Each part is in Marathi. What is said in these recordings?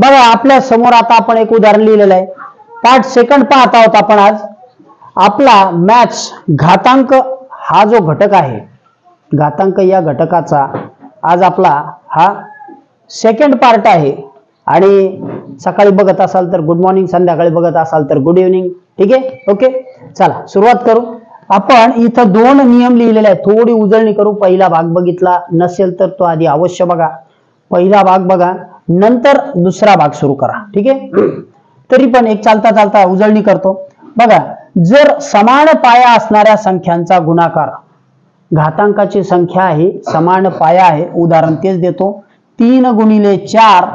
बघा आपल्या समोर आता आपण एक उदाहरण लिहिलेलं आहे. पार्ट सेकंड पाहत आहोत आपण आज. आपला मॅथ्स घातांक हा जो घटक आहे, घातांक या घटकाचा आज आपला हा सेकंड पार्ट आहे. आणि सकाळी बघत असाल तर गुड मॉर्निंग, संध्याकाळी बघत असाल तर गुड इव्हनिंग. ठीक आहे, ओके. चला सुरुवात करू. आपण इथं 2 नियम लिहिलेले आहेत. थोडी उजळणी करू. पहिला भाग बघितला नसेल तर तो आधी अवश्य बघा. पहिला भाग बघा, नंतर दुसरा भाग सुरू करा. ठीक आहे. तरी पण एक चालता चालता उजळणी करतो. बघा, जर समान पाया असणाऱ्या संख्यांचा गुणाकार, घातांकाची संख्या आहे, समान पाया आहे. उदाहरण तेच देतो. 3 गुणिले 4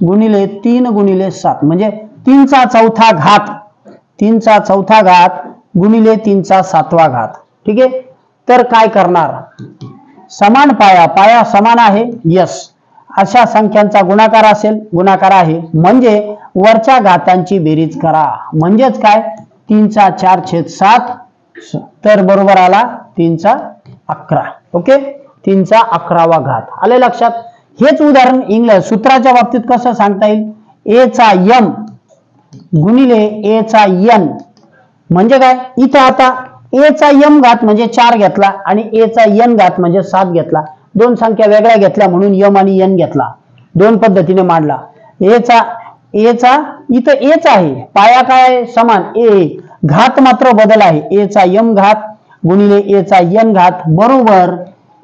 गुणिले 3 गुणिले 7 म्हणजे 3 चा चौथा घात, 3 चा चौथा घात गुणिले 3 चा 7वा घात. ठीक आहे. तर काय करणार? समान पाया, पाया समान आहे, यस. अशा संख्यांचा गुणाकार असेल, गुणाकार आहे म्हणजे वरच्या घातांची बेरीज करा. म्हणजेच काय? 3 चा 4/7 तर बरोबर आला 3 चा 11. ओके, 3 चा 11वा घात. आले लक्षात? हेच उदाहरण इंग्लिश सूत्राच्या बाबतीत कसं सांगता येईल? ए चा m गुणिले ए चा n म्हणजे काय? इथं आता ए चा m घात म्हणजे 4 घेतला आणि ए चा n घात म्हणजे 7 घेतला. दोन संख्या वेगळ्या घेतल्या म्हणून m आणि n घेतला. दोन पद्धतीने मांडला. ए चा इथं एच आहे, पाया काय समान ए, घात मात्र बदल आहे. ए चा m घात गुणिले ए चा n घात बरोबर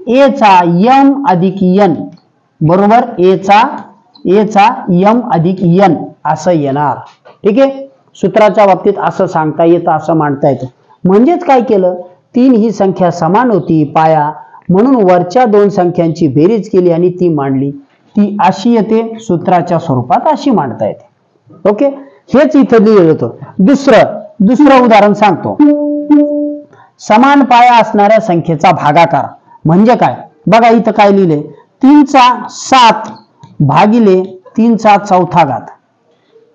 ए चा m अधिक n बरोबर ए चा m अधिक n असं येणार. ठीक आहे. सूत्राच्या बाबतीत असं सांगता येतं, असं मांडता येतं. म्हणजेच काय केलं? 3 ही संख्या समान होती, पाया, म्हणून वरच्या 2 संख्यांची बेरीज केली आणि ती मांडली. ती अशी येते, सूत्राच्या स्वरूपात अशी मांडता येते. ओके, हेच इथे लिहिलं होतं. दुसरं उदाहरण सांगतो. समान पाया असणाऱ्या संख्येचा भागाकार म्हणजे काय? बघा इथं काय लिहिले? 3 चा 7 भागिले 3 चा चौथा घात,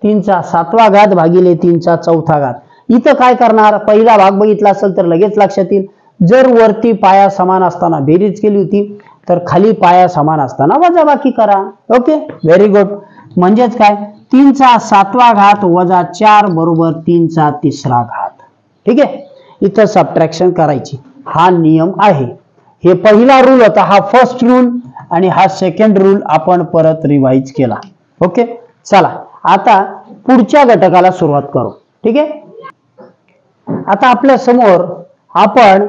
3 चा 7वा घात भागिले 3 चा चौथा घात. इथं काय करणार? पहिला भाग बघितला असेल तर लगेच लक्षात येईल. जर वरती पाया समान असताना बेरीज केली होती तर खाली पाया समान असताना वजाबाकी करा. Okay, very good. म्हणजेच काय? 3 चा 7वा घात वजा 4 बरोबर 3 चा 3रा घात. ठीक आहे. इथं सबट्रॅक्शन करायची, हा नियम आहे. हे पहिला रूल होता, हा फर्स्ट रूल, आणि हा सेकंड रूल आपण परत रिवाइज केला. ओके, चला आता पुढच्या घटकाला सुरुवात करू. ठीक आहे. आता आपल्या समोर आपण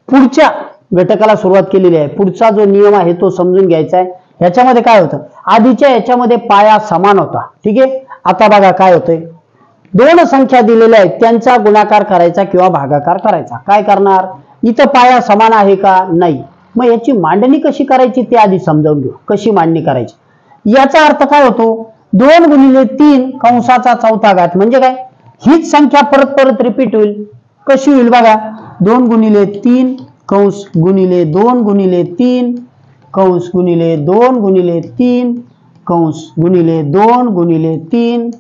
पुढच्या घटकाला सुरुवात केलेली आहे. पुढचा जो नियम आहे तो समजून घ्यायचा आहे. ह्याच्यामध्ये काय होतं? आधीच्या ह्याच्यामध्ये पाया समान होता. ठीक आहे. आता बघा काय होतंय? 2 संख्या दिलेल्या आहेत, त्यांचा गुणाकार करायचा किंवा भागाकार करायचा. काय करणार? इथं पाया समान आहे का? नाही. मग याची मांडणी कशी करायची ते आधी समजावून घेऊ. कशी मांडणी करायची? याचा अर्थ काय होतो? 2 गुणिले 3 कंसाचा चौथा घात म्हणजे काय? हीच संख्या परत रिपीट होईल. कशी होईल बघा? 2 गुणिले 3 कंस गुणिले 2 गुणिले 3 कंस गुणिले 2 गुणिले 3 कंस गुणिले 2 गुणिले 3.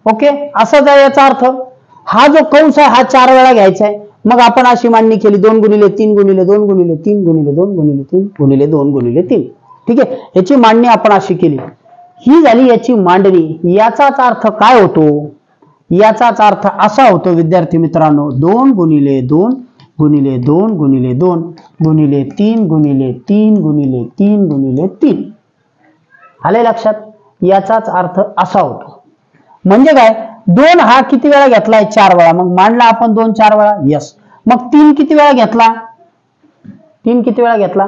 ओके, असाच आहे याचा अर्थ. हा जो कंस आहे हा 4 वेळा घ्यायचा आहे. मग आपण अशी मांडणी केली 2 गुणिले 3 गुणिले 2 गुणिले 3 गुणिले 2 गुणिले 3 गुणिले 2 गुणिले 3. ठीक आहे. याची मांडणी आपण अशी केली. ही झाली याची मांडणी. याचाच अर्थ काय होतो? याचाच अर्थ असा होतो विद्यार्थी मित्रांनो, 2 गुणिले 2 गुणिले 2 गुणिले 2 गुणिले 3 गुणिले 3 गुणिले 3 गुणिले 3. आले लक्षात? याचाच अर्थ असा होतो. म्हणजे काय? 2 हा किती वेळा घेतलाय? 4 वेळा. मग मांडला आपण 2 4 वेळा, यस. मग 3 किती वेळा घेतला? 3 किती वेळा घेतला?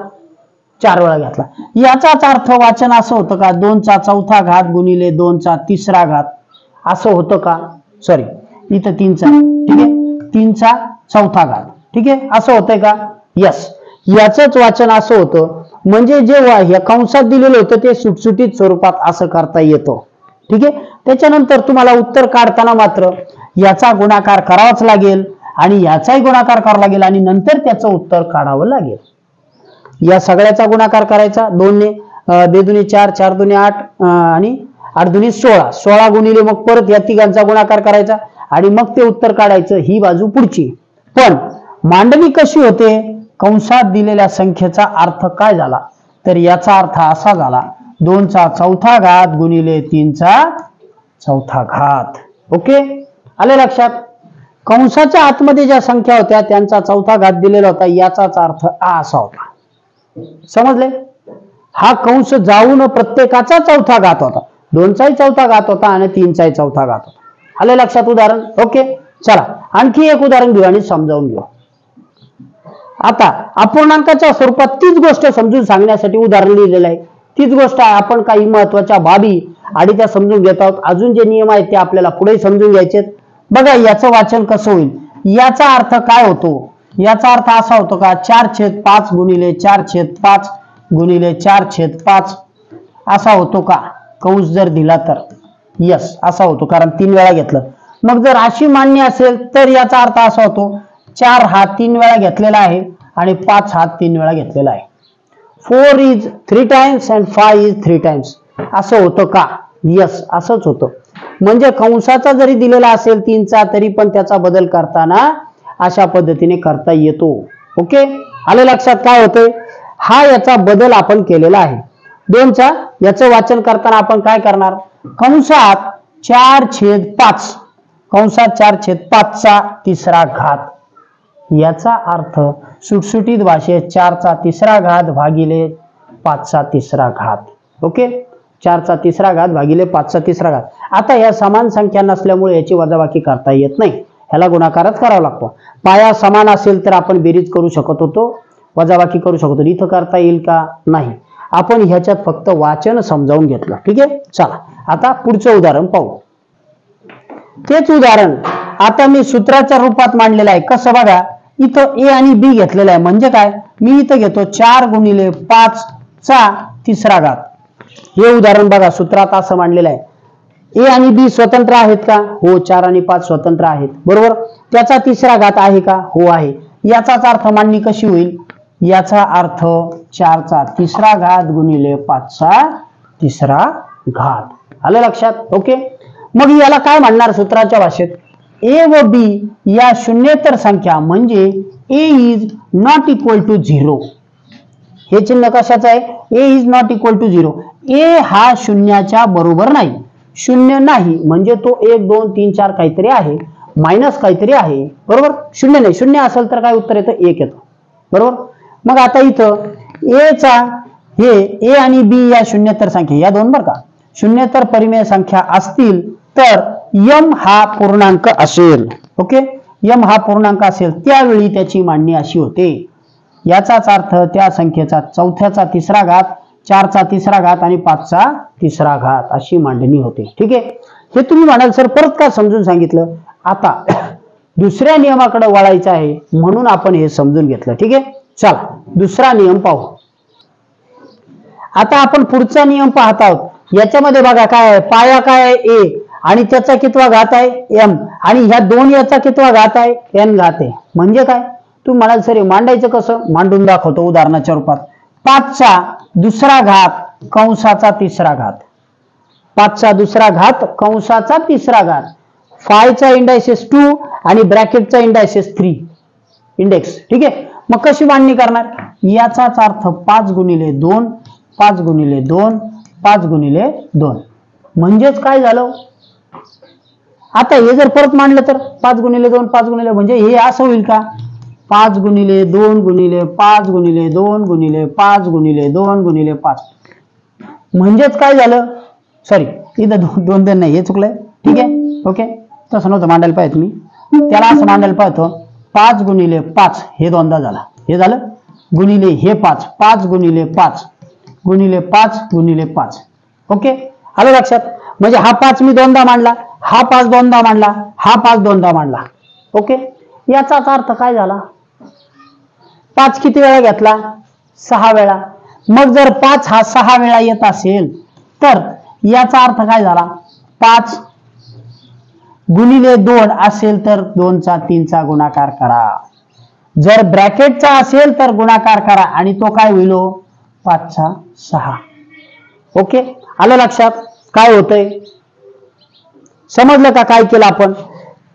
4 वेळा घेतला. याचाच अर्थ वाचन असं होतं का? 2 चा चौथा घात गुणिले 2 चा 3रा घात असं होतं का? सॉरी, इथं 3 चा, ठीक आहे, 3 चा चौथा घात. ठीक आहे, असं होतंय का? यस. याचंच वाचन असं होतं. म्हणजे जे या कंसात दिलेलं होतं ते सुटसुटीत स्वरूपात असं करता येतं. ठीक आहे. त्याच्यानंतर तुम्हाला उत्तर काढताना मात्र याचा गुणाकार करावाच लागेल आणि याचाही गुणाकार करावा लागेल आणि नंतर त्याचं उत्तर काढावं लागेल. या सगळ्याचा गुणाकार करायचा 2 ने, 2 दुनी 4, 4 दुनी 8 आणि 8 दुनी 16, 16 गुणिले मग परत या तिघांचा गुणाकार करायचा आणि मग ते उत्तर काढायचं. ही बाजू पुढची. पण मांडणी कशी होते? कंसात दिलेल्या संख्येचा अर्थ काय झाला? तर याचा अर्थ असा झाला, 2चा चौथा घात गुणिले 3चा चौथा घात. ओके, आले लक्षात. कंसाच्या आतमध्ये ज्या संख्या होत्या त्यांचा चौथा घात दिलेला होता, याचाच अर्थ असा होता. समजले? हा कंस जाऊन प्रत्येकाचा चौथा घात होता, 2चाही चौथा घात होता आणि 3चाही चौथा घात होता. आले लक्षात उदाहरण? ओके, चला आणखी एक उदाहरण घेऊ आणि समजावून घेऊ. आता अपूर्णांकाच्या स्वरूपात तीच गोष्ट समजून सांगण्यासाठी उदाहरण लिहिलेलं आहे. तीच गोष्ट आहे, आपण काही महत्वाच्या बाबी आणि त्या समजून घेत आहोत. अजून जे नियम आहेत ते आपल्याला पुढे समजून घ्यायचे. बघा याचं वाचन कसं होईल. याचा अर्थ काय होतो? याचा अर्थ असा होतो का 4/5 गुणिले 4/5 गुणिले 4/5 असा होतो का? कंस जर दिला तर यस असा होतो, कारण 3 वेळा घेतलं. मग जर अशी मांडणी असेल तर याचा अर्थ असा होतो 4 हा 3 वेळा घेतलेला आहे आणि 5 हा 3 वेळा घेतलेला आहे. 4 is 3 times and 5 is 3 times असं होतं का? यस असंच होतं. म्हणजे कंसाचा जरी दिलेला असेल 3चा तरी पण त्याचा बदल करताना अशा पद्धतीने करता येतो. ओके, आले लक्षात काय होतंय? हा याचा बदल आपण केलेला आहे 2चा. याचं वाचन करताना आपण काय करणार? कंसात 4/5 कंसात 4/5चा तिसरा घात. याचा अर्थ सुटसुटीत भाषेत 4चा तिसरा घात भागिले 5चा तिसरा घात. ओके, 4चा तिसरा घात भागिले 5चा तिसरा घात. आता या समान संख्या नसल्यामुळे याची वजाबाकी करता येत नाही, ह्याला गुणाकारच करावा लागतो. पाया समान असेल तर आपण बेरीज करू शकत होतो, वजाबाकी करू शकतो. इथं करता येईल का? नाही. आपण ह्याच्यात फक्त वाचन समजावून घेतलं. ठीक आहे, चला आता पुढचं उदाहरण पाहू. तेच उदाहरण आता मी सूत्राच्या रूपात मांडलेलं आहे. कसं बघा, इथं ए आणि बी घेतलेलं आहे. म्हणजे काय? मी इथं घेतो 4 गुणिले 5चा तिसरा घात. हे उदाहरण बघा सूत्रात असं मांडलेलं आहे. ए आणि बी स्वतंत्र आहेत का? हो, 4 आणि 5 स्वतंत्र आहेत. बरोबर. त्याचा तिसरा घात आहे का? हो आहे. याचाच अर्थ मांडणी कशी होईल? याचा अर्थ 4चा तिसरा घात गुणिले 5चा तिसरा घात. आलं लक्षात? ओके, मग याला काय म्हणणार सूत्राच्या भाषेत? ए व बी या शून्येतर संख्या म्हणजे ए इज नॉट इक्वल टू 0. हे चिन्ह कशाचं आहे? ए इज नॉट इक्वल टू 0. ए हा शून्याच्या बरोबर नाही. शून्य नाही म्हणजे तो 1 2 3 4 काहीतरी आहे, मायनस काहीतरी आहे. बरोबर. शून्य नाही. शून्य असेल तर काय उत्तर येतं? 1 येतं. बरोबर. मग आता इथं एचा हे ए आणि बी या शून्येतर संख्या या दोन बरं का शून्येतर परिमेय संख्या असतील तर यम हा पूर्णांक असेल. ओके, यम हा पूर्णांक असेल त्यावेळी त्याची मांडणी अशी होते. याचाच अर्थ त्या संख्येचा चौथ्याचा तिसरा घात, 4चा तिसरा घात आणि 5चा तिसरा घात अशी मांडणी होते. ठीक आहे, हे तुम्ही म्हणाल सर परत का समजून सांगितलं? आता दुसऱ्या नियमाकडे वळायचं आहे म्हणून आपण हे समजून घेतलं. ठीक आहे, चला दुसरा नियम पाहू. आता आपण पुढचा नियम पाहत आहोत. याच्यामध्ये बघा काय आहे? पाया काय आहे? ए आणि त्याचा कितवा घात आहे? एम आणि ह्या दोन याचा कितवा घात आहे? एन घात आहे. म्हणजे काय? तू म्हणाल सर मांडायचं कसं? मांडून दाखवतो उदाहरणाच्या रूपात. 5चा दुसरा घात कंसाचा तिसरा घात, 5चा दुसरा घात कंसाचा तिसरा घात. फायचा इंडायसेस 2 आणि ब्रॅकेटचा इंडायसेस 3 इंडेक्स. ठीक आहे, मग कशी मांडणी करणार? याचाच अर्थ 5 गुणिले 2 5 गुणिले 2 5 गुणिले 2 म्हणजेच काय झालं? आता हे जर परत मांडलं तर 5 गुणिले 2 5 गुणिले म्हणजे हे असं होईल का? 5 गुणिले 2 गुणिले 5 गुणिले 2 गुणिले 5 गुणिले 2 गुणिले 5 म्हणजेच काय झालं? सॉरी इथं 2 2 नाही, हे चुकलंय. ठीक आहे, ओके, तसं नव्हतं मांडायला पाहिजे. तुम्ही त्याला असं मांडायला पाहिजे 5 गुणिले 5 हे दोनदा झाला, हे झालं गुणिले हे 5 5 गुणिले 5 गुणिले 5 गुणिले 5. ओके, आलं लक्षात? म्हणजे हा 5 मी दोनदा मांडला, हा 5 दोनदा मांडला, हा 5 दोनदा मांडला. ओके, याचाच अर्थ काय झाला? 5 किती वेळा घेतला? 6 वेळा. मग जर 5 हा 6 वेळा येत असेल तर याचा अर्थ काय झाला? 5 गुणिले 2 असेल तर 2चा 3चा गुणाकार करा. जर ब्रॅकेटचा असेल तर गुणाकार करा आणि तो काय होईल? 5चा 6. ओके, आलं लक्षात? काय होतंय? समजलं का काय केलं आपण?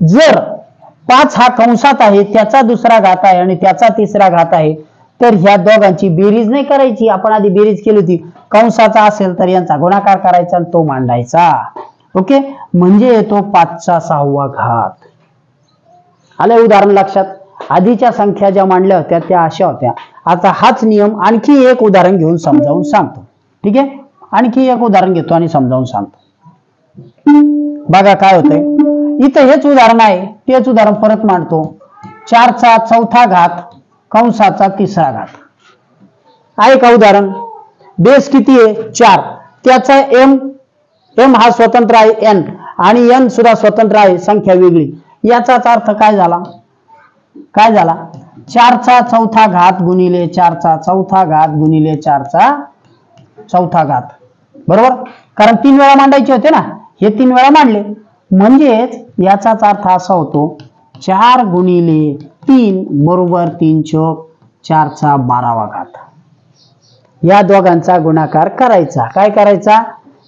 जर 5 हा कंसात आहे, त्याचा दुसरा घात आहे आणि त्याचा तिसरा घात आहे, तर ह्या दोघांची बेरीज नाही करायची, आपण आधी बेरीज केली होती. कंसाचा असेल तर यांचा गुणाकार करायचा आणि तो मांडायचा. ओके, म्हणजे येतो 5/6 घात. आलं उदाहरण लक्षात? आधीच्या संख्या ज्या मांडल्या होत्या त्या अशा होत्या. आता हाच नियम आणखी एक उदाहरण घेऊन समजावून सांगतो. ठीक आहे, आणखी एक उदाहरण घेतो आणि समजावून सांगतो. बघा काय होतंय. इथं हेच उदाहरण आहे, तेच उदाहरण परत मांडतो. 4/4 घात कंसाचा 3 घात आहे का उदाहरण? बेस किती आहे? 4. त्याचा m हा स्वतंत्र आहे n, आणि n सुद्धा स्वतंत्र आहे, संख्या वेगळी. याचाच अर्थ काय झाला? 4/4 घात गुणिले 4/4 घात गुणिले 4/4 घात. बरोबर, कारण 3 वेळा मांडायचे होते ना, हे 3 वेळा मांडले. म्हणजेच याचाच अर्थ असा होतो 4 गुणिले 3 बरोबर 3/4 घात. या दोघांचा गुणाकार करायचा. काय करायचा?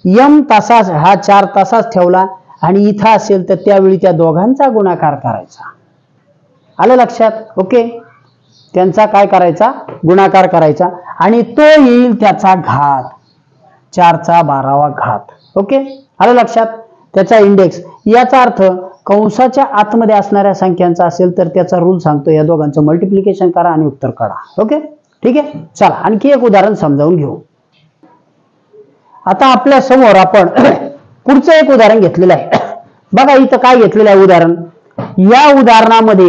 m तसाच, हा 4 तसाच ठेवला, आणि इथं असेल तर त्यावेळी त्या दोघांचा गुणाकार करायचा. आलं लक्षात? ओके, त्यांचा काय करायचा? गुणाकार करायचा, आणि तो येईल त्याचा घात, 4/12 घात. ओके, आलं लक्षात? त्याचा इंडेक्स. याचा अर्थ कंसाच्या आतमध्ये असणाऱ्या संख्यांचा असेल तर त्याचा रूल सांगतो, या दोघांचं मल्टिप्लिकेशन करा आणि उत्तर काढा. ओके, ठीक आहे. चला आणखी एक उदाहरण समजावून घेऊ. आता आपल्या समोर आपण पुढचं एक उदाहरण घेतलेलं आहे. बघा इथं काय घेतलेलं आहे उदाहरण. या उदाहरणामध्ये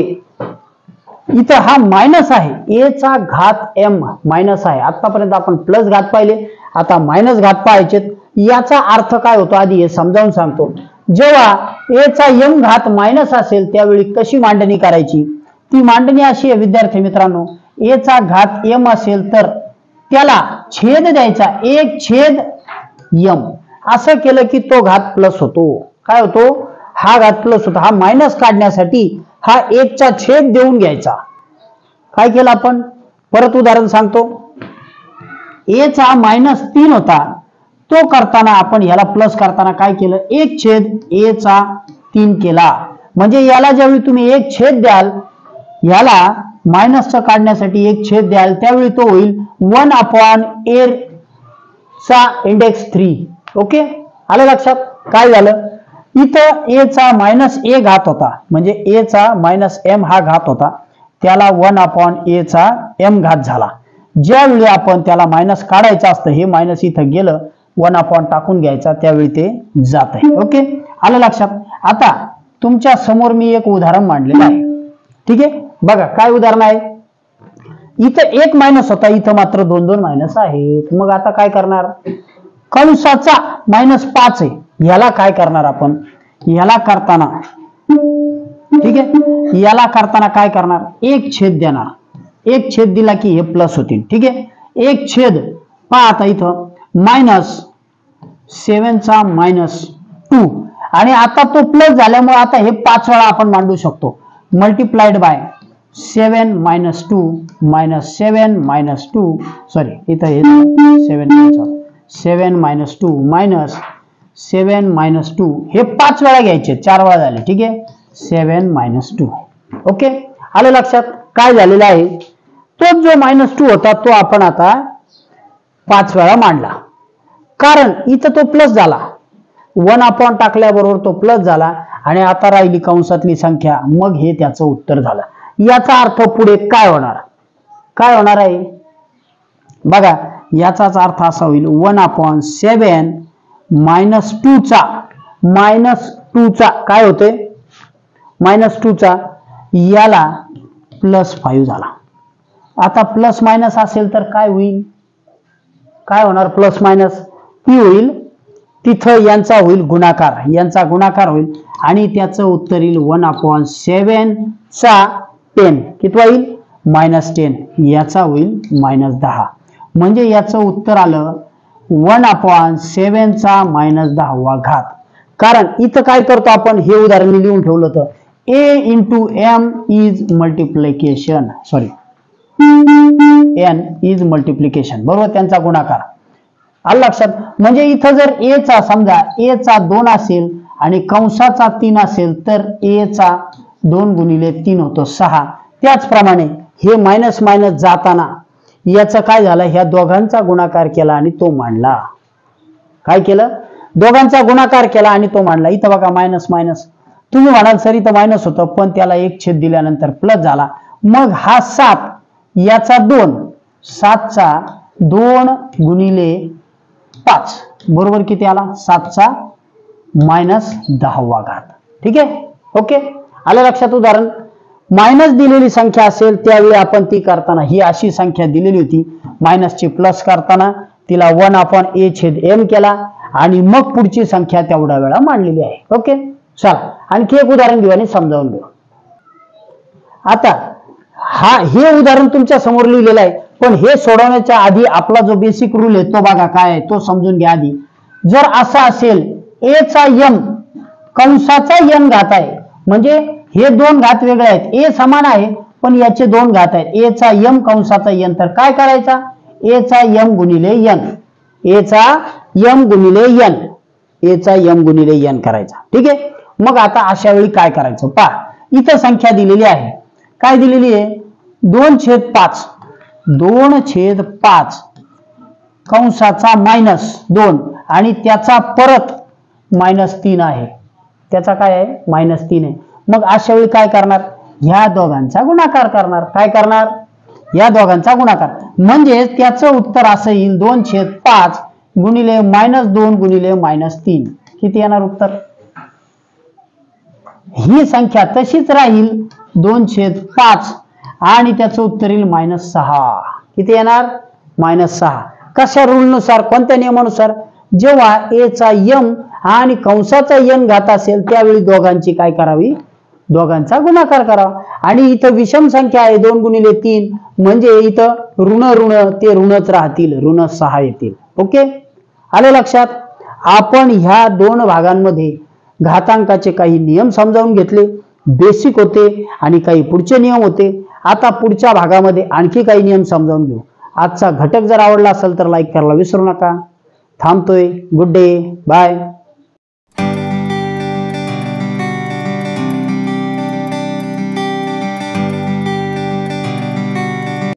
इथं हा मायनस आहे, a चा घात m मायनस आहे. आतापर्यंत आपण प्लस घात पाहिले, आता मायनस घात पाहायचे. याचा अर्थ काय होतो आधी हे समजावून सांगतो. जेव्हा a चा m घात मायनस असेल त्यावेळी कशी मांडणी करायची? ती मांडणी अशी आहे विद्यार्थी मित्रांनो, a चा घात m असेल तर त्याला छेद द्यायचा, 1/m. असं केलं की तो घात प्लस होतो. काय होतो? हा घात प्लस होतो. हा मायनस काढण्यासाठी हा 1 चा छेद देऊन घ्यायचा. काय केलं आपण? परत उदाहरण सांगतो. a चा -3 होता, तो करताना आपण याला प्लस करताना काय केलं? 1/a चा 3 केला. म्हणजे याला ज्यावेळी तुम्ही 1 द्याल, याला मायनसचं काढण्यासाठी 1 द्याल, त्यावेळी तो होईल 1/a चा इंडेक्स 3. ओके, आलं लक्षात? काय झालं? इथं a चा -a घात होता, म्हणजे a चा -m हा घात होता, त्याला 1/a चा m घात झाला. ज्यावेळी आपण त्याला मायनस काढायचं असतं, हे मायनस इथं गेलं, 1 टाकून घ्यायचा, त्यावेळी ते जात आहे. ओके, आलं लक्षात? आता तुमच्या समोर मी एक उदाहरण मांडलेलं आहे. ठीक आहे, बघा काय उदाहरण आहे. इथं 1 मायनस होता, इथं मात्र 2 मायनस आहेत. मग आता काय करणार? कंसाचा -5 आहे, याला काय करणार आपण? याला करताना, ठीक आहे, याला करताना काय करणार? 1 देणार. 1 दिला की हे प्लस होतील. ठीक आहे, 1 पहा आता इथं -7 चा -2, आणि आता तो प्लस झाल्यामुळे आता हे 5 वेळा आपण मांडू शकतो. मल्टिप्लाइड बाय 7 - 2 7 - 2, सॉरी इथं हे 7 -2 7 - 2, हे 5 वेळा घ्यायचे, 4 वेळा झाले. ठीक आहे, 7 - 2. ओके, आलं लक्षात? काय झालेलं आहे? तो जो -2 होता तो आपण आता 5 वेळा मांडला, कारण इथं तो प्लस झाला. 1 टाकल्याबरोबर तो प्लस झाला, आणि आता राहिली कंसातली संख्या, मग हे त्याचं उत्तर झालं. याचा अर्थ पुढे काय होणार? काय होणार आहे बघा. याचाच अर्थ असा होईल 1/7 -2 चा काय होते? -2 चा याला +5 झाला. आता प्लस मायनस असेल तर काय होईल? काय होणार? प्लस मायनस ती होईल, तिथं यांचा होईल गुणाकार, यांचा गुणाकार होईल, आणि त्याचं उत्तर येईल 1/7 चा 10. किती होईल? -10. याचा होईल -10. म्हणजे याचं उत्तर आलं 1/7 चा -10 घात. कारण इथं काय करतो आपण? हे उदाहरण लिहून ठेवलं होतं, a × m is multiplication, sorry n is multiplication, बरोबर, त्यांचा गुणाकार. आलं लक्षात? म्हणजे इथं जर a चा, समजा a चा 2 असेल आणि कंसाचा 3 असेल, तर a चा 2 × 3 होतो 6. त्याचप्रमाणे हे मायनस मायनस जाताना याचं काय झालं, ह्या दोघांचा गुणाकार केला आणि तो मांडला. काय केलं, दोघांचा गुणाकार केला आणि तो मांडला. इथं बघा मायनस मायनस, तुम्ही म्हणाल सर इथं मायनस होतं, पण त्याला एक छेद दिल्यानंतर प्लस झाला. मग हा 7 याचा 2, 7चा 2 गुणिले 5 बरोबर किती आला, 7चा -10वा. ठीक आहे, ओके. आलं लक्षात. उदाहरण मायनस दिलेली संख्या असेल त्यावेळी आपण ती करताना, ही अशी संख्या दिलेली होती, मायनसची प्लस करताना तिला 1/a/m केला आणि मग पुढची संख्या तेवढ्या वेळा मांडलेली आहे. ओके, चला आणखी एक उदाहरण घेऊ आणि समजावून घेऊ. आता हे उदाहरण तुमच्या समोर लिहिलेलं आहे, पण हे सोडवण्याच्या आधी आपला जो बेसिक रूल आहे तो बघा काय आहे तो समजून घ्या आधी. जर असा असेल a चा m कंसाचा n घात आहे, म्हणजे हे दोन घात वेगळे आहेत, a समान आहे पण याचे दोन घात आहेत, a चा m कंसाचा n, तर काय करायचा, a चा m गुणिले n, a चा m गुणिले n, a चा m गुणिले n करायचा. ठीक आहे. मग आता अशा वेळी काय करायचं पहा, इथं संख्या दिलेली आहे, काय दिलेली आहे, 2/5, 2/5 कंसाचा -2 आणि त्याचा परत -3 आहे, त्याचा काय आहे -3 आहे. मग अशा वेळी काय करणार, ह्या दोघांचा गुणाकार करणार. काय करणार, या दोघांचा गुणाकार, म्हणजे त्याचं उत्तर असं येईल 2/5 गुणिले -2 गुणिले -3. किती येणार उत्तर, ही संख्या तशीच राहील 2/5 आणि त्याचं उत्तर येईल -6. किती येणार, -6. कशा रूलनुसार, कोणत्या नियमानुसार, जेव्हा a चा m आणि कंसाचा n घात असेल त्यावेळी दोघांची काय करावी, दोघांचा गुणाकार करावा. आणि इथं विषम संख्या आहे 2 गुणिले 3, म्हणजे इथं ऋण ऋण ते ऋणच राहतील, -6 येतील. ओके, आलं लक्षात. आपण ह्या दोन भागांमध्ये घातांकाचे काही नियम समजावून घेतले, बेसिक होते आणि काही पुढचे नियम होते. आता पुढच्या भागामध्ये आणखी काही नियम समजावून घेऊ. आजचा घटक जर आवडला असेल तर लाईक करायला विसरू नका. थांबतोय. Good day, bye.